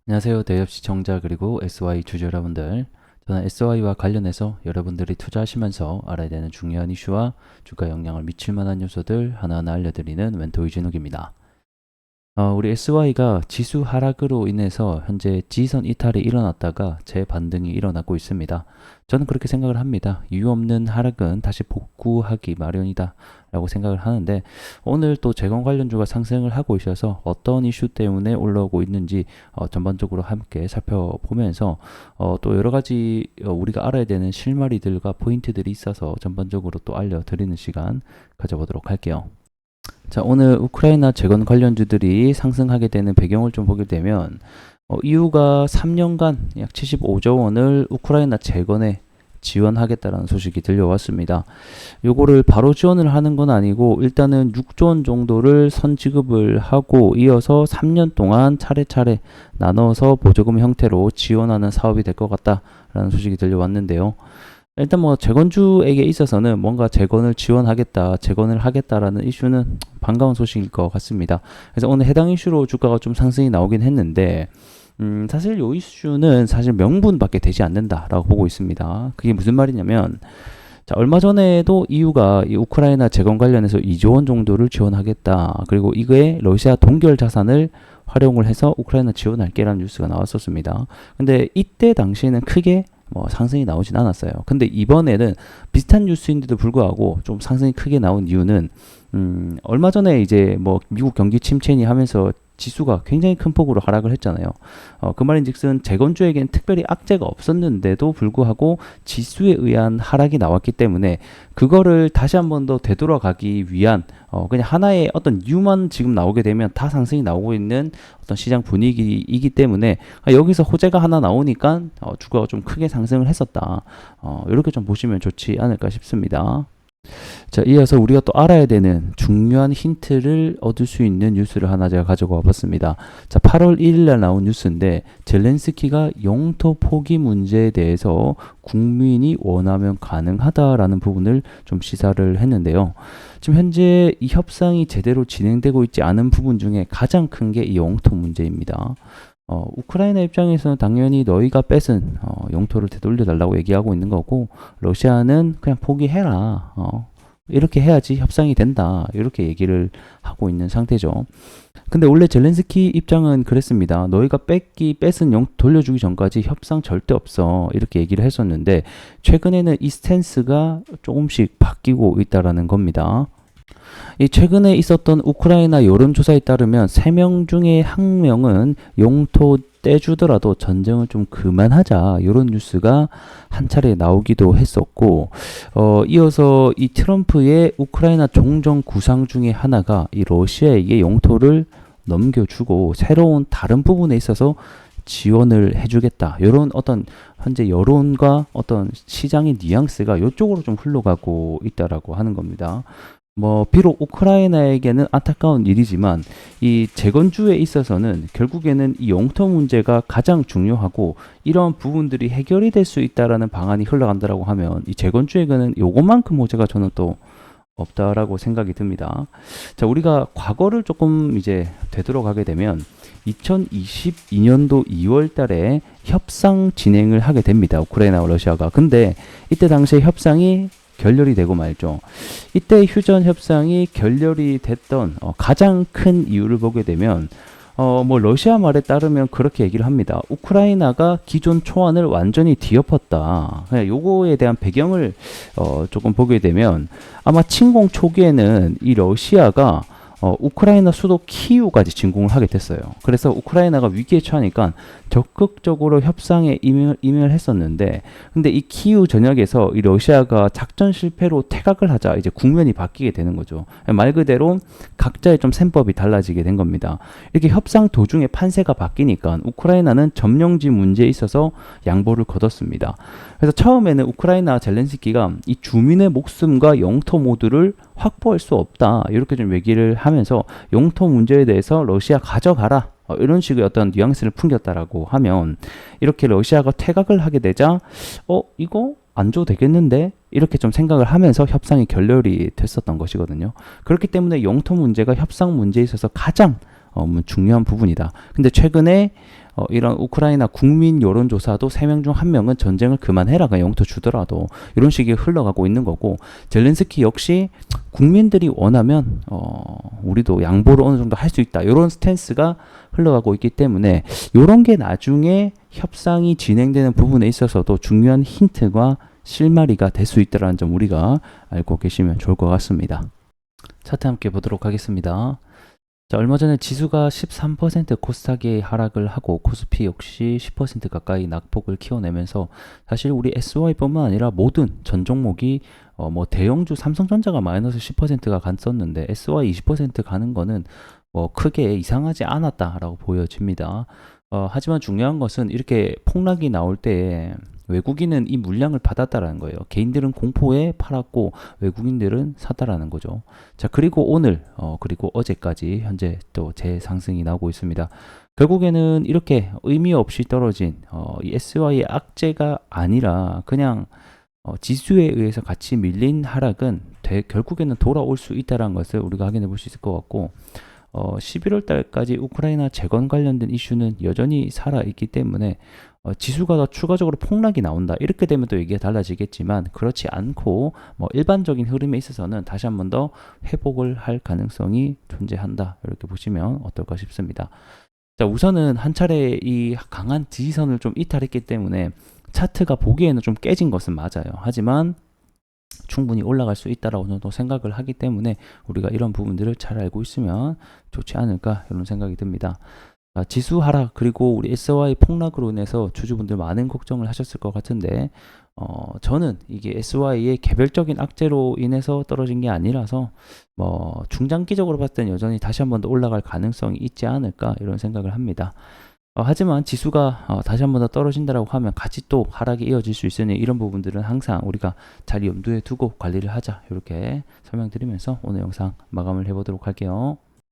안녕하세요. 대협 시청자 그리고 SY 주주 여러분들. 저는 SY와 관련해서 여러분들이 투자하시면서 알아야 되는 중요한 이슈와 주가 영향을 미칠 만한 요소들 하나하나 알려드리는 멘토 이진욱입니다. 우리 SY가 지수 하락으로 인해서 현재 지선 이탈이 일어났다가 재반등이 일어나고 있습니다. 저는 그렇게 생각을 합니다. 이유 없는 하락은 다시 복구하기 마련이다 라고 생각을 하는데, 오늘 또 재건 관련주가 상승을 하고 있어서 어떤 이슈 때문에 올라오고 있는지 전반적으로 함께 살펴보면서 또 여러 가지 우리가 알아야 되는 실마리들과 포인트들이 있어서 전반적으로 또 알려드리는 시간 가져보도록 할게요. 자, 오늘 우크라이나 재건 관련주들이 상승하게 되는 배경을 좀 보게 되면 EU가 3년간 약 75조 원을 우크라이나 재건에 지원하겠다라는 소식이 들려왔습니다. 요거를 바로 지원을 하는 건 아니고 일단은 6조 원 정도를 선지급을 하고 이어서 3년 동안 차례차례 나눠서 보조금 형태로 지원하는 사업이 될 것 같다라는 소식이 들려왔는데요. 일단 뭐 재건주에게 있어서는 뭔가 재건을 지원하겠다, 재건을 하겠다라는 이슈는 반가운 소식일 것 같습니다. 그래서 오늘 해당 이슈로 주가가 좀 상승이 나오긴 했는데, 사실 이 이슈는 사실 명분밖에 되지 않는다라고 보고 있습니다. 그게 무슨 말이냐면, 자, 얼마 전에도 EU가 이 우크라이나 재건 관련해서 2조 원 정도를 지원하겠다. 그리고 이거에 러시아 동결 자산을 활용을 해서 우크라이나 지원할게라는 뉴스가 나왔었습니다. 근데 이때 당시에는 크게 상승이 나오진 않았어요. 근데 이번에는 비슷한 뉴스인데도 불구하고 좀 상승이 크게 나온 이유는 얼마 전에 이제 미국 경기 침체니 하면서 지수가 굉장히 큰 폭으로 하락을 했잖아요. 그 말인즉슨 재건주에겐 특별히 악재가 없었는데도 불구하고 지수에 의한 하락이 나왔기 때문에 그거를 다시 한 번 더 되돌아가기 위한 그냥 하나의 어떤 이유만 지금 나오게 되면 다 상승이 나오고 있는 어떤 시장 분위기이기 때문에 여기서 호재가 하나 나오니까 주가가 좀 크게 상승을 했었다. 이렇게 좀 보시면 좋지 않을까 싶습니다. 자, 이어서 우리가 또 알아야 되는 중요한 힌트를 얻을 수 있는 뉴스를 하나 제가 가져와 봤습니다. 자, 8월 1일 날 나온 뉴스인데 젤렌스키가 영토 포기 문제에 대해서 국민이 원하면 가능하다라는 부분을 좀 시사를 했는데요. 지금 현재 이 협상이 제대로 진행되고 있지 않은 부분 중에 가장 큰 게 이 영토 문제입니다. 우크라이나 입장에서는 당연히 너희가 뺏은 영토를 되돌려 달라고 얘기하고 있는 거고, 러시아는 그냥 포기해라. 이렇게 해야지 협상이 된다. 이렇게 얘기를 하고 있는 상태죠. 근데 원래 젤렌스키 입장은 그랬습니다. 너희가 뺏은 영토 돌려주기 전까지 협상 절대 없어. 이렇게 얘기를 했었는데, 최근에는 이 스탠스가 조금씩 바뀌고 있다라는 겁니다. 이 최근에 있었던 우크라이나 여론조사에 따르면 3명 중에 1명은 영토 떼주더라도 전쟁을 좀 그만하자, 이런 뉴스가 한 차례 나오기도 했었고, 이어서 이 트럼프의 우크라이나 종전 구상 중에 하나가 이 러시아에게 영토를 넘겨주고 새로운 다른 부분에 있어서 지원을 해주겠다, 이런 어떤 현재 여론과 어떤 시장의 뉘앙스가 이쪽으로 좀 흘러가고 있다라고 하는 겁니다. 비록 우크라이나에게는 안타까운 일이지만 이 재건주에 있어서는 결국에는 이 영토 문제가 가장 중요하고, 이런 부분들이 해결이 될 수 있다라는 방안이 흘러간다라고 하면 이 재건주에게는 요것만큼 호재가 저는 또 없다라고 생각이 듭니다. 자, 우리가 과거를 조금 이제 되돌아가게 되면 2022년도 2월 달에 협상 진행을 하게 됩니다. 우크라이나와 러시아가. 근데 이때 당시에 협상이 결렬이 되고 말죠. 이때 휴전 협상이 결렬이 됐던 가장 큰 이유를 보게 되면 러시아 말에 따르면 그렇게 얘기를 합니다. 우크라이나가 기존 초안을 완전히 뒤엎었다. 요거에 대한 배경을 조금 보게 되면, 아마 침공 초기에는 이 러시아가 우크라이나 수도 키이우까지 진공을 하게 됐어요. 그래서 우크라이나가 위기에 처하니까 적극적으로 협상에 임을 했었는데, 근데 이 키이우 전역에서 이 러시아가 작전 실패로 퇴각을 하자 이제 국면이 바뀌게 되는 거죠. 말 그대로 각자의 좀 셈법이 달라지게 된 겁니다. 이렇게 협상 도중에 판세가 바뀌니까 우크라이나는 점령지 문제에 있어서 양보를 거뒀습니다. 그래서 처음에는 우크라이나 젤렌스키가 이 주민의 목숨과 영토 모두를 확보할 수 없다, 이렇게 좀 얘기를 하면서 영토 문제에 대해서 러시아 가져가라, 이런 식의 어떤 뉘앙스를 풍겼다라고 하면, 이렇게 러시아가 퇴각을 하게 되자 이거 안 줘도 되겠는데, 이렇게 좀 생각을 하면서 협상이 결렬이 됐었던 것이거든요. 그렇기 때문에 영토 문제가 협상 문제에 있어서 가장 중요한 부분이다. 근데 최근에 이런 우크라이나 국민 여론조사도 3명 중 1명은 전쟁을 그만해라 그냥 영토 주더라도 이런 식이 흘러가고 있는 거고, 젤렌스키 역시 국민들이 원하면 우리도 양보를 어느 정도 할 수 있다 이런 스탠스가 흘러가고 있기 때문에 이런 게 나중에 협상이 진행되는 부분에 있어서도 중요한 힌트가 실마리가 될 수 있다는 점 우리가 알고 계시면 좋을 것 같습니다. 차트 함께 보도록 하겠습니다. 자, 얼마 전에 지수가 13% 코스닥이 하락을 하고 코스피 역시 10% 가까이 낙폭을 키워내면서 사실 우리 SY뿐만 아니라 모든 전 종목이 뭐 대형주 삼성전자가 마이너스 10%가 갔었는데 SY 20% 가는 거는 뭐 크게 이상하지 않았다라고 보여집니다. 하지만 중요한 것은 이렇게 폭락이 나올 때 외국인은 이 물량을 받았다라는 거예요. 개인들은 공포에 팔았고 외국인들은 샀다라는 거죠. 자, 그리고 오늘 그리고 어제까지 현재 또 재상승이 나오고 있습니다. 결국에는 이렇게 의미 없이 떨어진 이 SY의 악재가 아니라 그냥 지수에 의해서 같이 밀린 하락은 결국에는 돌아올 수 있다는 것을 우리가 확인해 볼 수 있을 것 같고, 11월 달까지 우크라이나 재건 관련된 이슈는 여전히 살아있기 때문에 지수가 더 추가적으로 폭락이 나온다 이렇게 되면 또 얘기가 달라지겠지만, 그렇지 않고 뭐 일반적인 흐름에 있어서는 다시 한 번 더 회복을 할 가능성이 존재한다 이렇게 보시면 어떨까 싶습니다. 자, 우선은 한 차례 이 강한 지지선을 좀 이탈했기 때문에 차트가 보기에는 좀 깨진 것은 맞아요. 하지만 충분히 올라갈 수 있다라고 저도 생각을 하기 때문에 우리가 이런 부분들을 잘 알고 있으면 좋지 않을까 이런 생각이 듭니다. 지수 하락 그리고 우리 SY 폭락으로 인해서 주주분들 많은 걱정을 하셨을 것 같은데, 저는 이게 SY의 개별적인 악재로 인해서 떨어진 게 아니라서 뭐 중장기적으로 봤을 때는 여전히 다시 한 번 더 올라갈 가능성이 있지 않을까 이런 생각을 합니다. 하지만 지수가 다시 한 번 더 떨어진다라고 하면 같이 또 하락이 이어질 수 있으니 이런 부분들은 항상 우리가 잘 염두에 두고 관리를 하자 이렇게 설명드리면서 오늘 영상 마감을 해보도록 할게요.